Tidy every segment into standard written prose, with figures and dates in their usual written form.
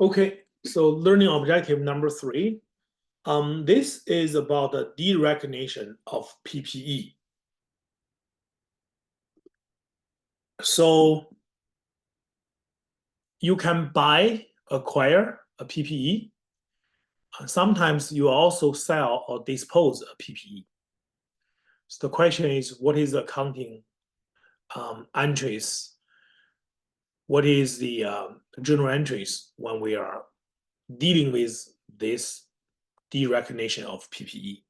Okay, so learning objective number 3. This is about the derecognition of PPE. So you can acquire a PPE. Sometimes you also sell or dispose a PPE. So the question is, what is the accounting entries? What is the journal entries when we are dealing with this derecognition of PPE?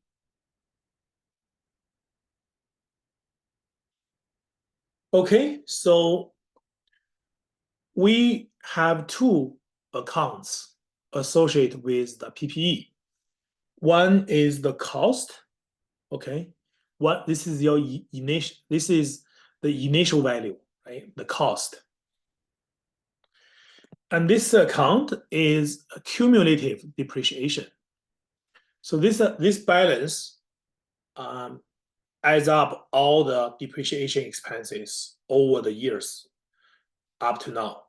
Okay, so we have two accounts associated with the PPE. One is the cost. Okay, this is your initial. This is the initial value, right? The cost. And this account is cumulative depreciation. So this balance adds up all the depreciation expenses over the years up to now.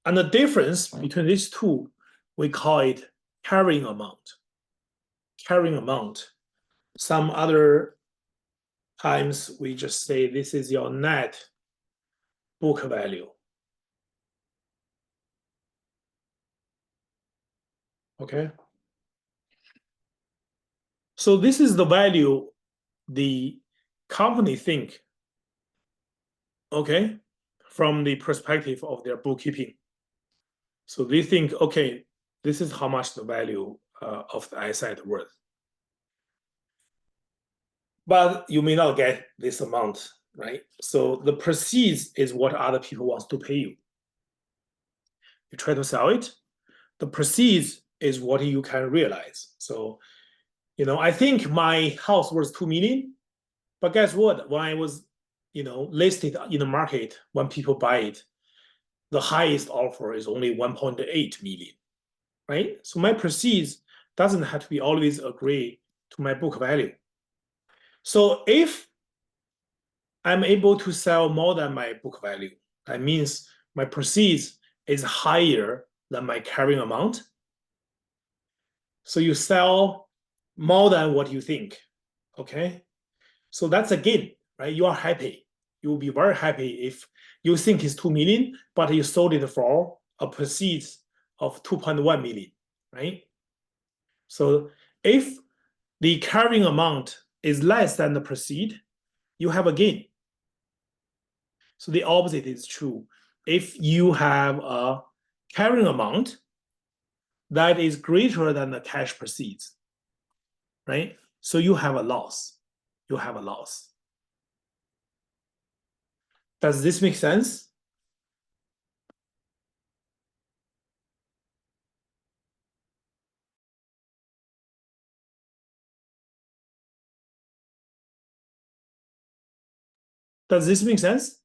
And the difference between these two, we call it carrying amount. Carrying amount. Some other times we just say this is your net book value. Okay. So this is the value the company think, okay, from the perspective of their bookkeeping. So they think, okay, this is how much the value of the asset worth. But you may not get this amount, right? So the proceeds is what other people want to pay you. You try to sell it. The proceeds is what you can realize. So, I think my house was 2 million, but guess what? When I was, listed in the market, when people buy it, the highest offer is only 1.8 million, right? So my proceeds doesn't have to be always agree to my book value. So if I'm able to sell more than my book value, that means my proceeds is higher than my carrying amount. So you sell more than what you think, okay? So that's a gain, right? You are happy. You will be very happy if you think it's 2 million, but you sold it for a proceeds of 2.1 million, right? So if the carrying amount is less than the proceed, you have a gain. So the opposite is true. If you have a carrying amount that is greater than the cash proceeds, right? So you have a loss. You have a loss. Does this make sense? Does this make sense?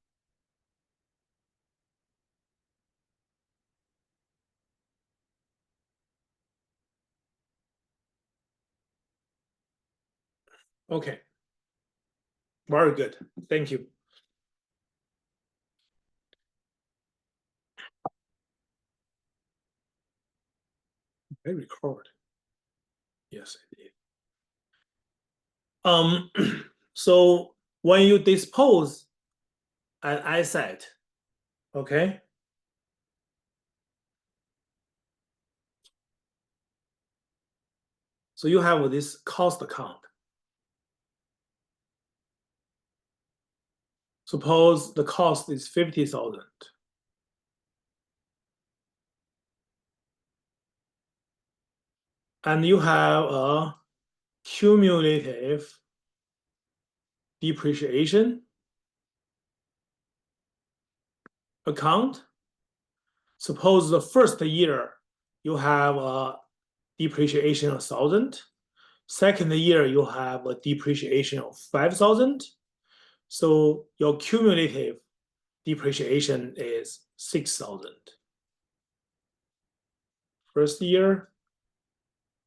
Okay. Very good. Thank you. I record. Yes, I did. So when you dispose an asset, okay, so you have this cost account. Suppose the cost is 50,000. And you have a cumulative depreciation account. Suppose the first year you have a depreciation of 1,000. Second year you have a depreciation of 5,000. So your cumulative depreciation is 6,000. First year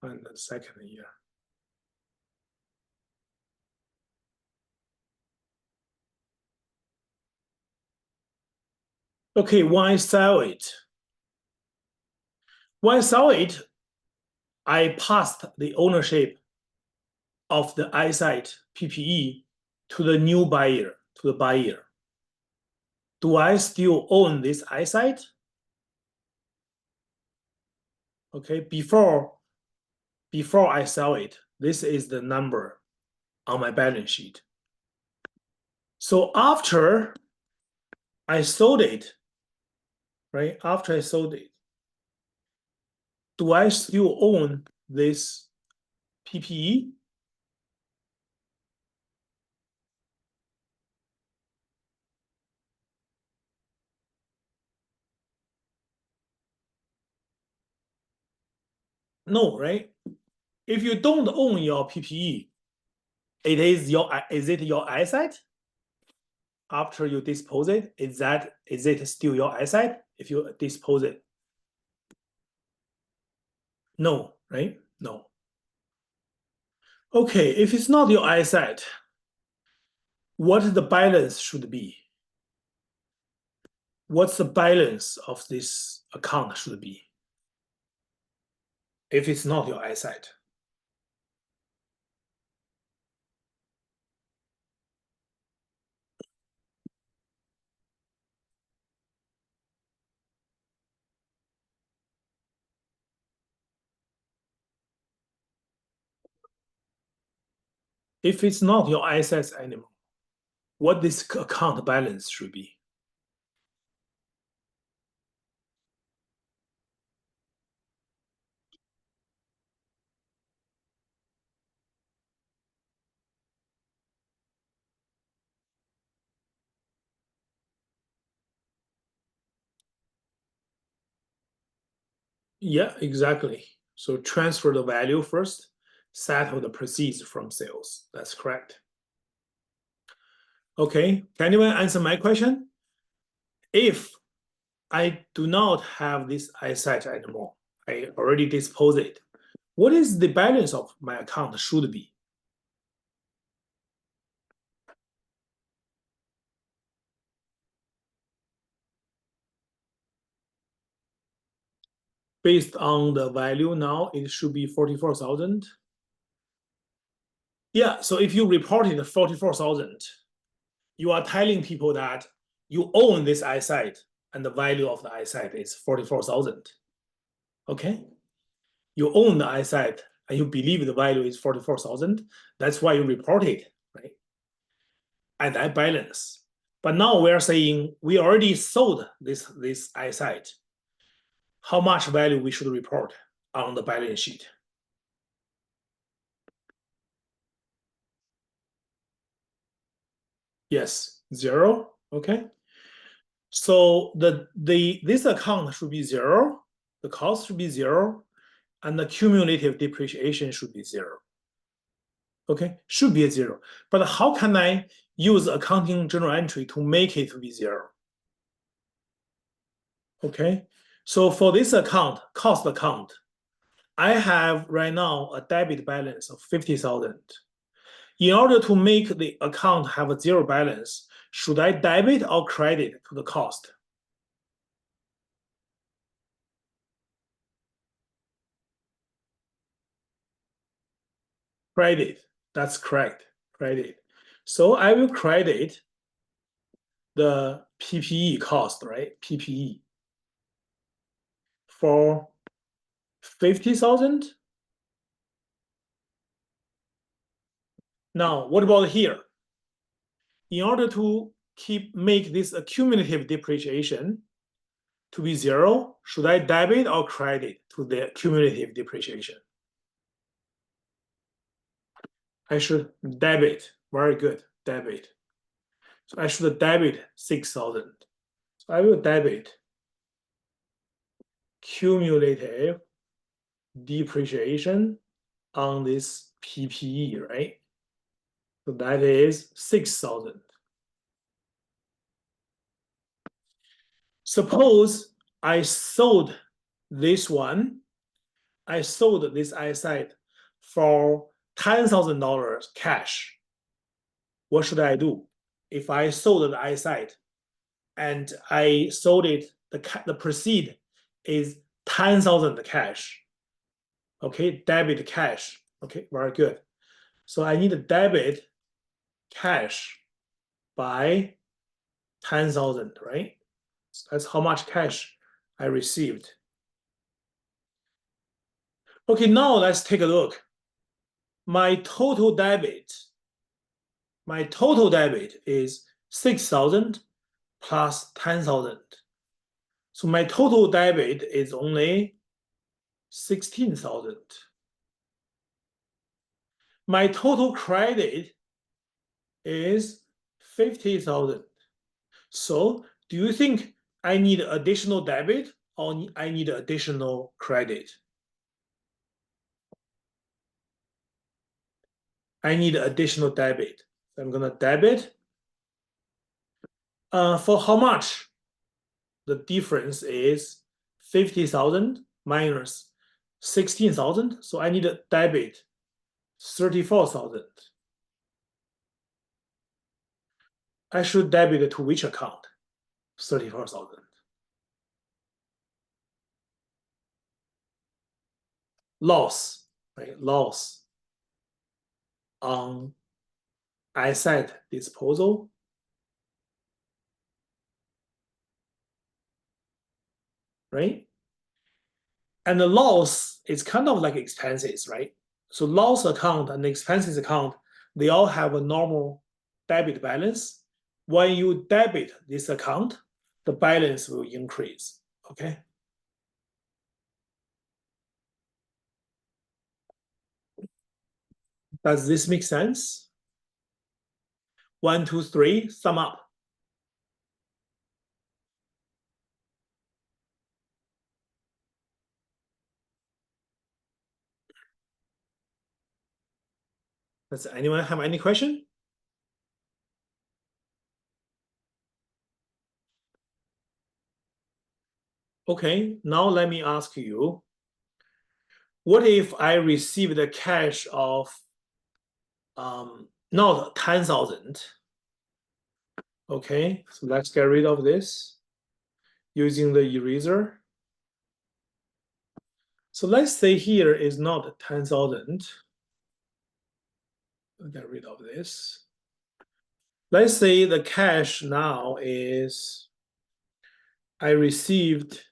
and the second year. Okay, why sell it? When I sell it, I passed the ownership of the eyesight PPE to the new buyer, to the buyer. Do I still own this eyesight? Okay, before I sell it, this is the number on my balance sheet. So after I sold it, right? After I sold it, do I still own this PPE? No, right? If you don't own your PPE, is it your eyesight? After you dispose it, is it still your eyesight if you dispose it? No, right? No. Okay, if it's not your eyesight, what the balance should be? What's the balance of this account should be if it's not your eyesight? If it's not your eyesight anymore, what this account balance should be? Yeah, exactly. So transfer the value first, settle the proceeds from sales. That's correct. Okay, can anyone answer my question? If I do not have this eyesight anymore, I already disposed it, what is the balance of my account should be? Based on the value now, it should be 44,000. Yeah, so if you reported 44,000, you are telling people that you own this eyesight and the value of the eyesight is 44,000. Okay? You own the eyesight and you believe the value is 44,000. That's why you report it, right? At that balance. But now we are saying we already sold this eyesight. How much value we should report on the balance sheet? Yes, zero. Okay. So this account should be zero, the cost should be zero, and the cumulative depreciation should be zero. Okay, should be a zero. But how can I use accounting journal entry to make it to be zero? Okay, so for this account, cost account, I have right now a debit balance of 50,000. In order to make the account have a zero balance, should I debit or credit to the cost? Credit. That's correct. Credit. So I will credit the PPE cost, right? PPE for 50,000. Now, what about here? In order to make this accumulative depreciation to be zero, should I debit or credit to the cumulative depreciation? I should debit. Very good. Debit. So I should debit 6,000. So I will debit cumulative depreciation on this PPE, right? So that is 6,000. Suppose I sold this one, I sold this eyesight for $10,000 cash. What should I do? If I sold the eyesight and I sold it, the proceed is 10,000 cash. Okay, debit cash. Okay, very good. So I need to debit cash by 10,000, right? So that's how much cash I received. Okay, now let's take a look. My total debit is 6,000 plus 10,000. So my total debit is only 16,000. My total credit is 50,000. So do you think I need additional debit or I need additional credit? I need additional debit. So I'm gonna debit. For how much? The difference is 50,000 minus 16,000. So I need a debit 34,000. I should debit to which account? 34,000. Loss, right? Loss on asset disposal. Right? And the loss is kind of like expenses, right? So loss account and expenses account, they all have a normal debit balance. When you debit this account, the balance will increase, okay? Does this make sense? 1, 2, 3, sum up. Does anyone have any question? Okay, now let me ask you, what if I receive the cash of not 10,000? Okay, so let's get rid of this using the eraser. So let's say here is not 10,000. I'll get rid of this. Let's say the cash now is, I received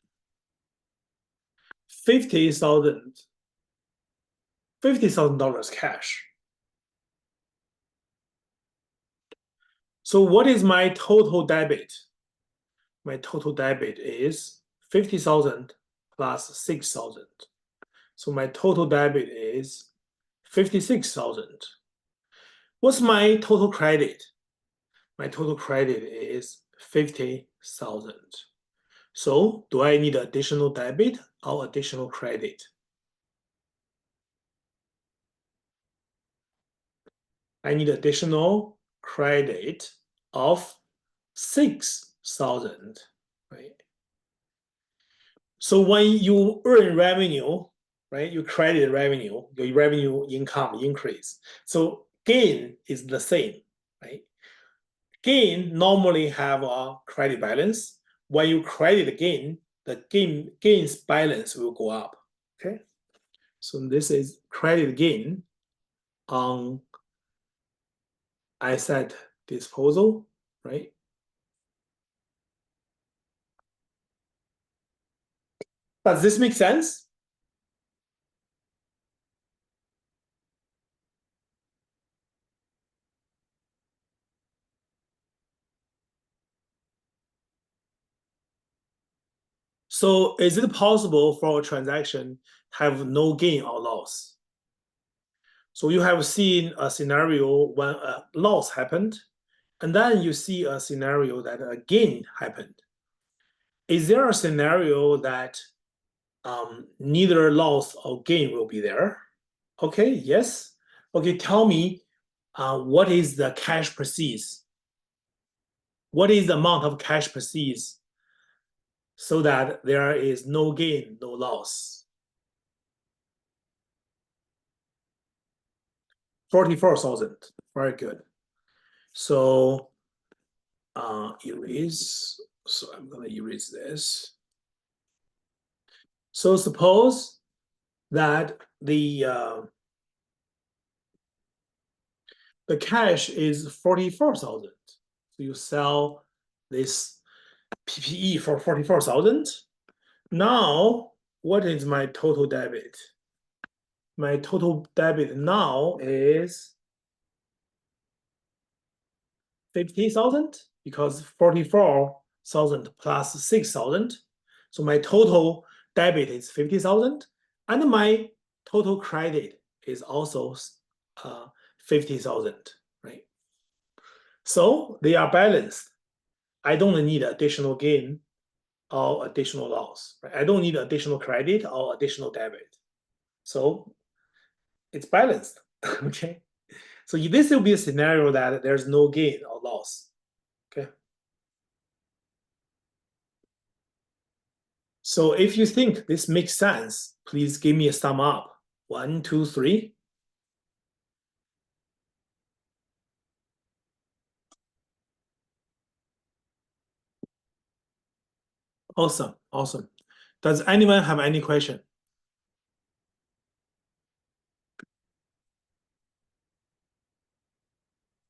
50,000, $50,000 cash. So what is my total debit? My total debit is 50,000 plus 6,000. So my total debit is 56,000. What's my total credit? My total credit is 50,000. So do I need additional debit or additional credit? I need additional credit of 6,000, right? So when you earn revenue, right, you credit revenue, your revenue income increase. So gain is the same, right? Gain normally have a credit balance. When you credit gain, the gains balance will go up, okay? So this is credit gain on asset disposal, right? Does this make sense? So is it possible for a transaction have no gain or loss? So you have seen a scenario when a loss happened, and then you see a scenario that a gain happened. Is there a scenario that neither loss or gain will be there? Okay, yes. Okay, tell me what is the cash proceeds? What is the amount of cash proceeds so that there is no gain, no loss? 44,000. Very good. So erase. So I'm gonna erase this. So suppose that the cash is 44,000. So you sell this PPE for 44,000. Now, what is my total debit? My total debit now is 50,000 because 44,000 plus 6,000. So my total debit is 50,000, and my total credit is also 50,000, right? So they are balanced. I don't need additional gain or additional loss. Right? I don't need additional credit or additional debit. So it's balanced. Okay. So this will be a scenario that there's no gain or loss. Okay. So if you think this makes sense, please give me a thumb up. 1, 2, 3. Awesome. Awesome. Does anyone have any question?